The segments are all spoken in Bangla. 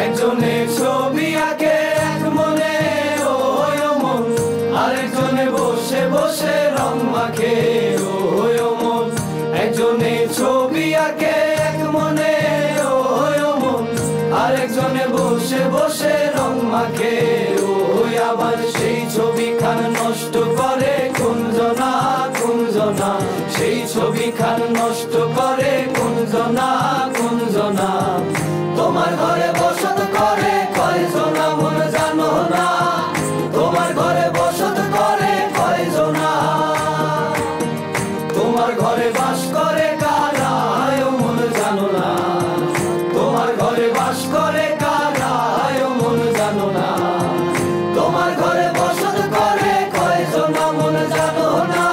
একজনে ছবি আঁকে এক মনে ওই মন, আরেকজনে বসে বসে রং মাখে ওই মন। একজনে ছবি আঁকে এক মনে ওই মন, আরেকজনে বসে বসে রং মাখে ওই। আবার সেই ছবিখান নষ্ট করে কুঞ্জনা কুঞ্জনা, সেই ছবিখান নষ্ট করে কুঞ্জনা কুঞ্জনা। তোমার ঘরে বসত করে কয়জনা মন জানো না, তোমার ঘরে বসত করে কয়জনা। তোমার ঘরে বাস করে কারা মন জানো না, তোমার ঘরে বাস করে কারা মন জানো না। তোমার ঘরে বসত করে কয়জনা মন জানো না,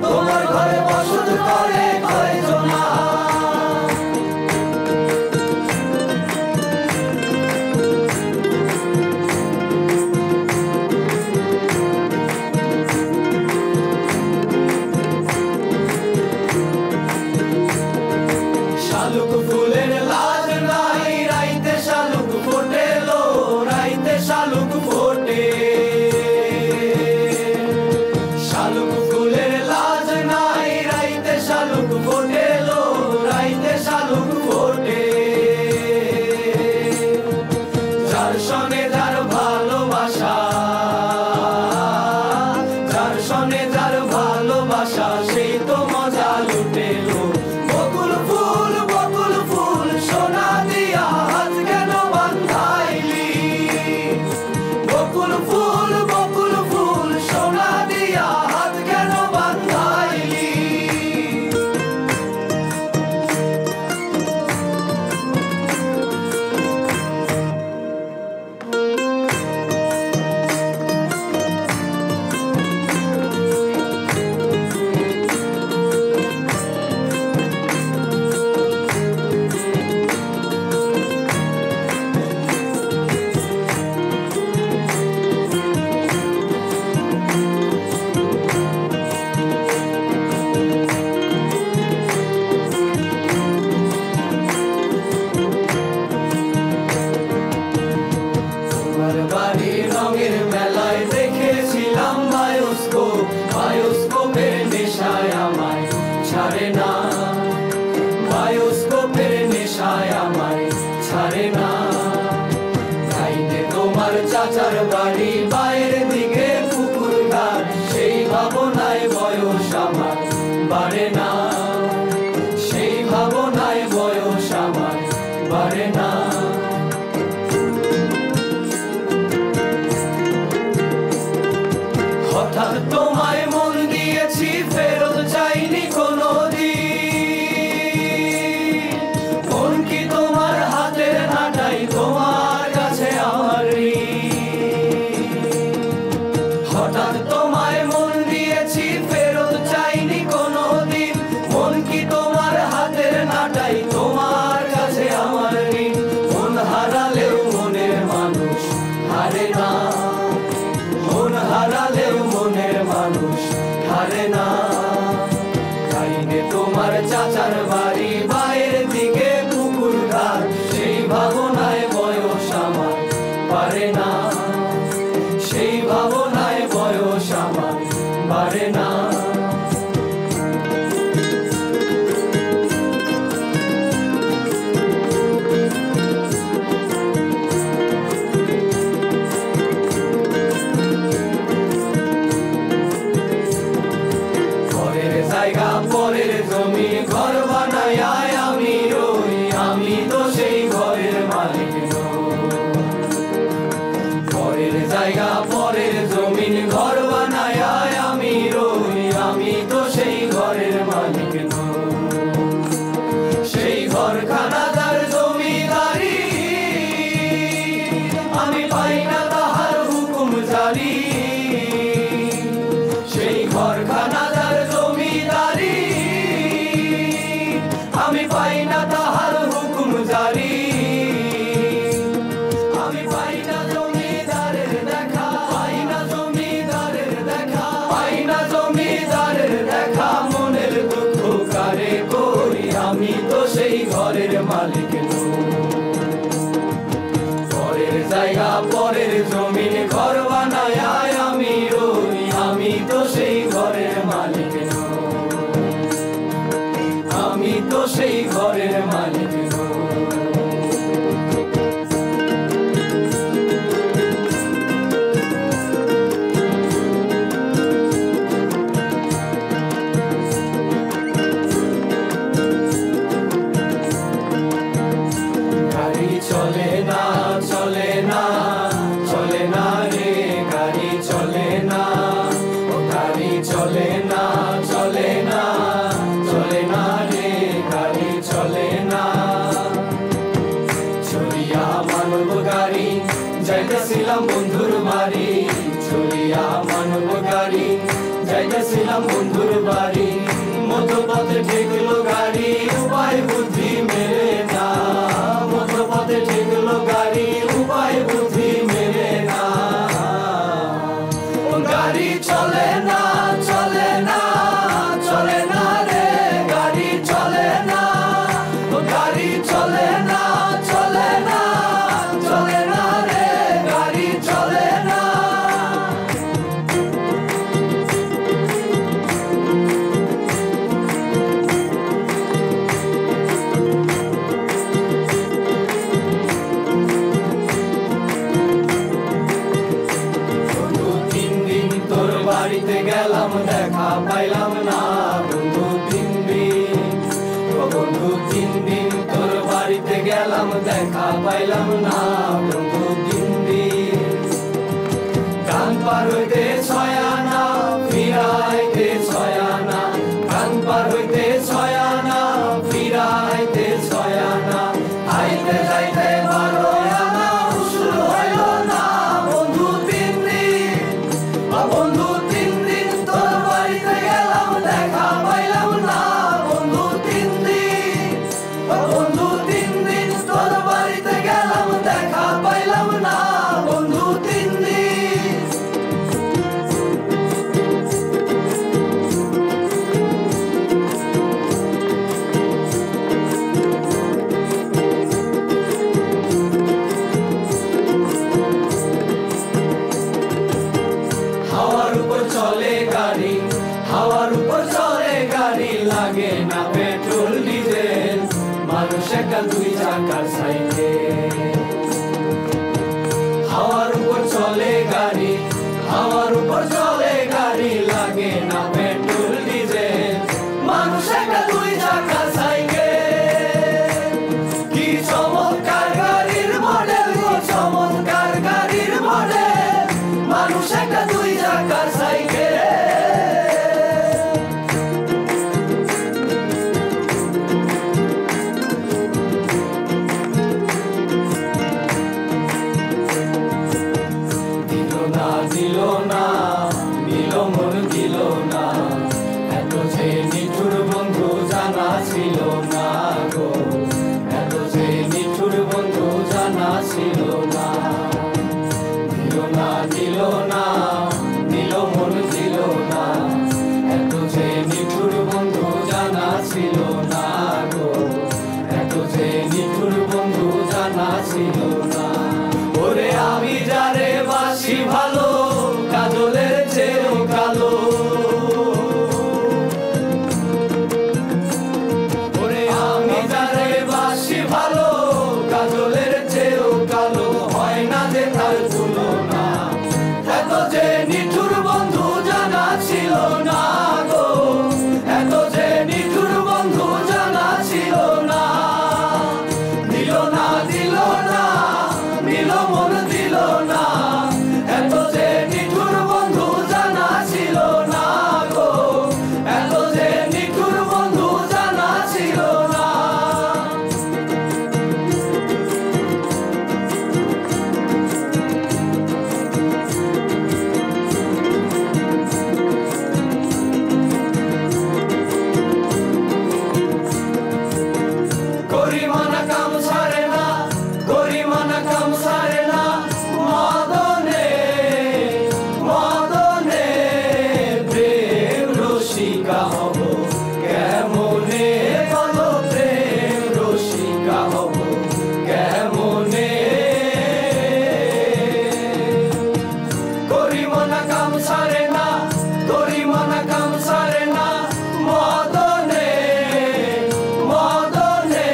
তোমার ঘরে বসত করে কয়জনা। শালুক ফুলের লাজ নাই, রাইতে শালুক ফোটে লো, রাইতে শালুক ফোটে। শালুক ফুলের লাজ নাই, রাইতে শালুক ফোটে লো, রাইতে শালুক ফোটে। যার সনে যার ভালোবাসা, যার সনে যার ভালোবাসা, সেই তো মজা লুটে লো। বকুল ফুল বকুল ফুল সোনা দিয়া হাত কেন বান্ধাইলি, বকুল ফুল সোনা দিয়া হাত কেন বান্ধাইলি। বাড়ির রঙের মেলায় দেখেছিলাম বায়োস্কোপ, বায়োস্কোপের নেশায় আমায় ছাড়ে না, বায়োস্কোপের নেশায় আমায় ছাড়ে না। তাইতে তোমার চাচার বাড়ি বাইরের দিকে পুকুর ঘাট, সেই ভাবনায় বয়স আমার বাড়ে না, সেই ভাবনায় বয়স আমার বাড়ে না। হঠাৎ তোমায় মন দিয়েছি, ফেরত চাইনি কোনোদিন। মন কি তোমার হাতের নাটাই, তোমার কাছে আমার ঋণ। হঠাৎ তোমায় মন দিয়েছি, ফেরত চাইনি কোনোদিন। মন কি তোমার হাতের নাটাই, তোমার কাছে আমার ঋণ। মন হারালেও মনের মানুষ হারে না, মন হারালেও মনের মানুষ হারে না। তাইনে তোমার চাচার বাড়ি বাইরের দিকে পুকুর ঘাট, সেই ভাবনায় বয়স আমার পারে না, সেই ভাবনায় বয়স আমার পারে না। জায়গা পরের জমি ঘর বানায় আমি রই, আমি তো সেই ঘরের মালিক নই। পরের জায়গা পরের জমিন ঘর বানায় আমি রই, আমি তো সেই ঘরের মালিক নই। সেই ঘরখানা যার জমিদারি, আমি পাই না তাহার হুকুম জারি। সেই ঘরখানা যার জমিদারি, আমি পাই না তাহার হুকুম জারি। আমি পাই না জমিদারের দেখা, পাই না জমিদারের জনপকারী যাইতেছিলাম বন্ধুর বাড়ি মধ্যপথে ঠেকলো গাড়ি উপায় বুদ্ধি মেলে না মধ্যপথে ঠেকলো গাড়ি উপায় বুদ্ধি মেলে না গাড়ি চলে না চলে না চলে না রে গাড়ি চলে না গাড়ি চলে না চলে না চলে না রে গাড়ি চলে না বাড়িতে গেলাম দেখা পাইলাম না বন্ধু 3 দিন ও বন্ধু 3 দিন তোর বাড়িতে গেলাম দেখা পাইলাম না বন্ধু 3 দিন গান পার হইতে 6 আনা ফিরাইতে 6 আনা গান পার হইতে 6 আনা ফিরাইতে 6 আনা আইতে যাইতে 12 আনা শুরু হইল না বন্ধু 3 দিন ও বন্ধু দেখা পাইলাম না বন্ধু 3 দিন বন্ধু 3 দিন তোর বাড়িতে গেলাম দেখা পাইলাম না বন্ধু 3 দিন হাওয়ার উপর চলে গাড়ি হাওয়ার উপর চলে গাড়ি লাগে না পেট্রোল ডিজেল মানুষ একটা 2 চাকার সাইকেল হাওয়ার উপর চলে গাড়ি হাওয়ার উপর চলে গাড়ি লাগে না পেট্রোল ডিজেল মানুষ একটা 2 চাকার সাইকেল কি চমৎকার গাড়ির মডেল গো চমৎকার গাড়ির মডেল মানুষ একটা 2 চাকার সাইকেল দিল না দিল মন দিল না এত যে নিঠুর বন্ধু জানা ছিল না গো এত যে নিঠুর বন্ধু জানা ছিল না দিল না দিল না দিল মন দিল না এত যে নিঠুর বন্ধু জানা ছিল না গো এত যে নিঠুর বন্ধু জানা ছিল না ওরে আমি যারে বাসি ভালো কাজলের চেয়েও কালো ওরে আমি যারে বাসি ভালো কাজলের চেয়েও কালো হয় না যে তার তুলনা এত যে নিঠুর বন্ধু জানা ছিল না গো এত যে নিঠুর বন্ধু জানা ছিল না দিল না দিল না দিল মন দিল না এত যে নিঠুর বন্ধু জানা ছিল না গো এত যে নিঠুর বন্ধু জানা ছিল না গরিমানা কাম ছাড়ে না গরিমানা কাম ছাড়ে না মদনে মদনে প্রেম রসিকা হব কেমনে বলো প্রেম রসিকা হব কেমনে গরিমানা কাম ছাড়ে না গরিমানা কাম ছাড়ে না মদনে মদনে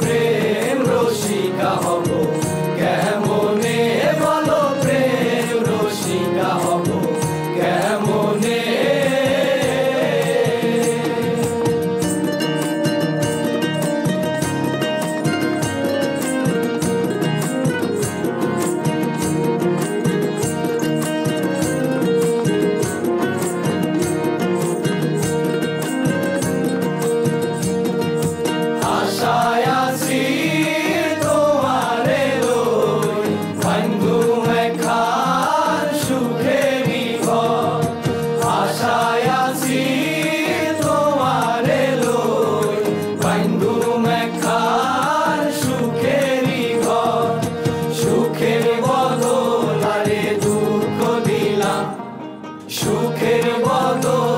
প্রেম রসিকা হব কেমনে বলো প্রেম রসিকা হব কেমনে সুখেরি সুখের বদলে